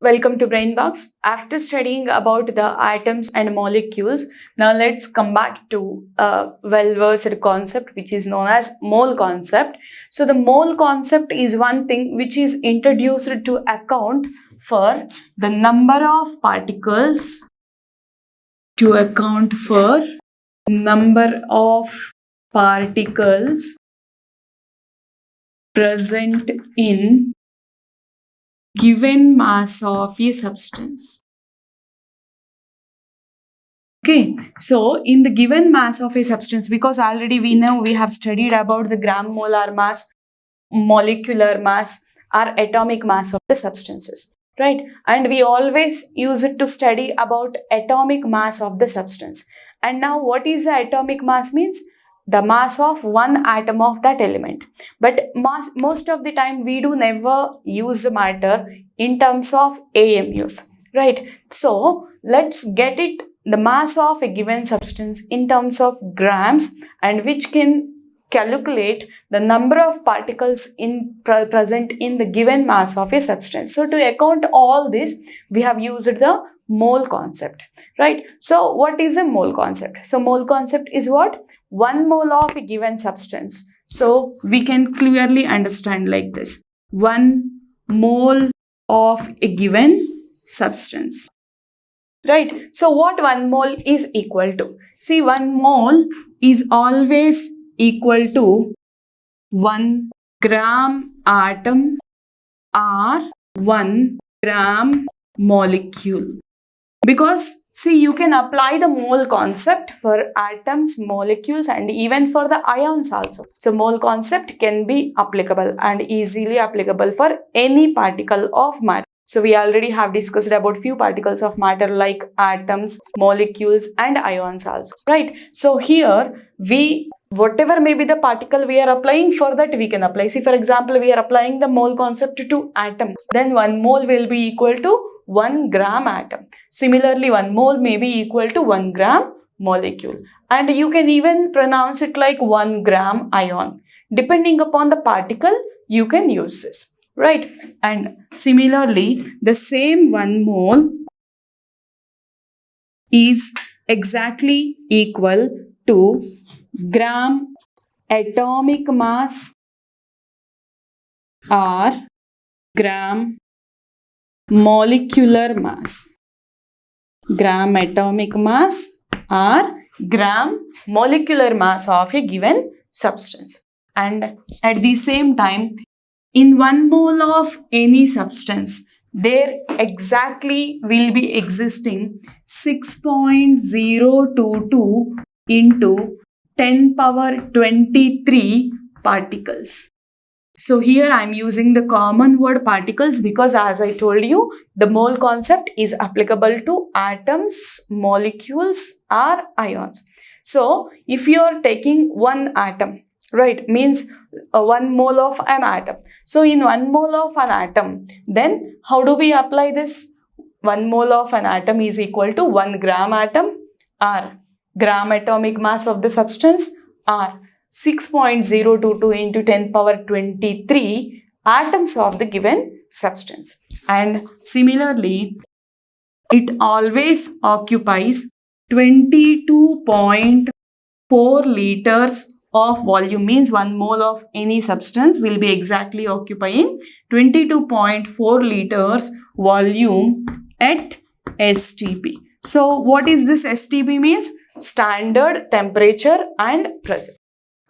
Welcome to Brainbox. After studying about the atoms and molecules, now let's come back to a well-versed concept which is known as mole concept. So the mole concept is one thing which is introduced to account for the number of particles present in given mass of a substance. Okay, so in the given mass of a substance, because already we know we have studied about the gram molar mass, molecular mass, or atomic mass of the substances, right? And we always use it to study about atomic mass of the substance. And now what is the atomic mass means? The mass of one atom of that element. But most of the time we do never use the matter in terms of AMUs, right? So let's get it the mass of a given substance in terms of grams, and which can calculate the number of particles present in the given mass of a substance. So to account all this, we have used the mole concept, right? So what is a mole concept? So mole concept is what? 1 mole of a given substance. So we can clearly understand like this: 1 mole of a given substance. Right. So what 1 mole is equal to? See, 1 mole is always equal to 1 gram atom or 1 gram molecule. Because see, you can apply the mole concept for atoms, molecules, and even for the ions also. So mole concept can be applicable and easily applicable for any particle of matter. So we already have discussed about few particles of matter like atoms, molecules, and ions also, right? So here whatever may be the particle we are applying, for that we can apply. See, for example, we are applying the mole concept to atoms. Then 1 mole will be equal to 1 gram atom. Similarly, 1 mole may be equal to 1 gram molecule. And you can even pronounce it like 1 gram ion. Depending upon the particle, you can use this. Right, and similarly, the same 1 mole is exactly equal to gram atomic mass or gram molecular mass. Gram atomic mass or gram molecular mass of a given substance. And at the same time, in 1 mole of any substance, there exactly will be existing 6.022 into 10 power 23 particles. So here I am using the common word particles because, as I told you, the mole concept is applicable to atoms, molecules, or ions. So if you are taking one atom, right, means 1 mole of an atom. So in 1 mole of an atom, then how do we apply this? 1 mole of an atom is equal to 1 gram atom or gram atomic mass of the substance or 6.022 into 10 power 23 atoms of the given substance. And similarly, it always occupies 22.4 liters of volume, means 1 mole of any substance will be exactly occupying 22.4 liters volume at STP. So what is this STP means? Standard temperature and pressure.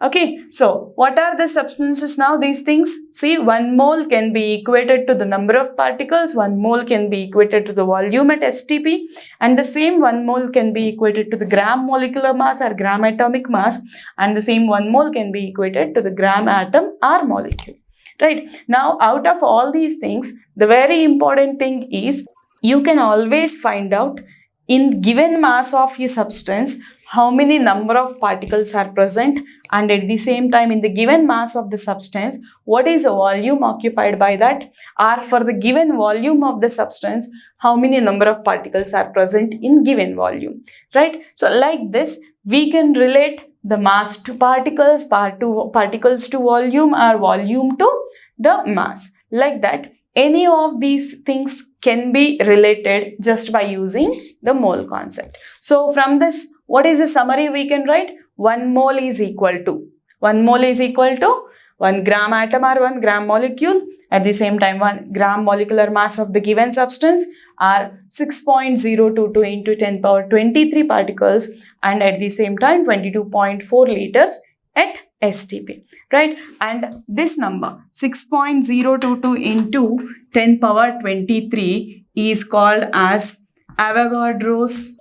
Okay, so what are the substances now? These things, see, 1 mole can be equated to the number of particles, 1 mole can be equated to the volume at STP, and the same 1 mole can be equated to the gram molecular mass or gram atomic mass, and the same 1 mole can be equated to the gram atom or molecule. Right, now out of all these things, the very important thing is you can always find out in given mass of a substance how many number of particles are present, and at the same time in the given mass of the substance what is the volume occupied by that, or for the given volume of the substance how many number of particles are present in given volume, right? So like this we can relate the mass to particles, particles to volume, or volume to the mass. Like that, any of these things can be related just by using the mole concept. So from this, what is the summary we can write? 1 mole is equal to 1 gram atom or 1 gram molecule. At the same time, 1 gram molecular mass of the given substance are 6.022 into 10 power 23 particles, and at the same time 22.4 liters at STP, right? And this number 6.022 into 10 power 23 is called as Avogadro's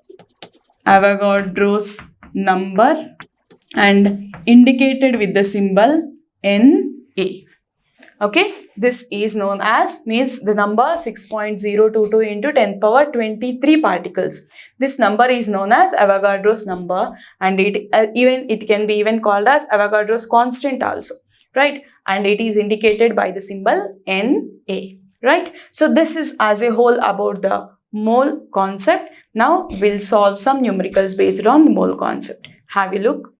number and indicated with the symbol Na. Okay, this is known as, means the number 6.022 into 10 power 23 particles. This number is known as Avogadro's number, and it can be even called as Avogadro's constant also, right? And it is indicated by the symbol Na, right? So this is as a whole about the mole concept. Now we'll solve some numericals based on the mole concept. Have a look.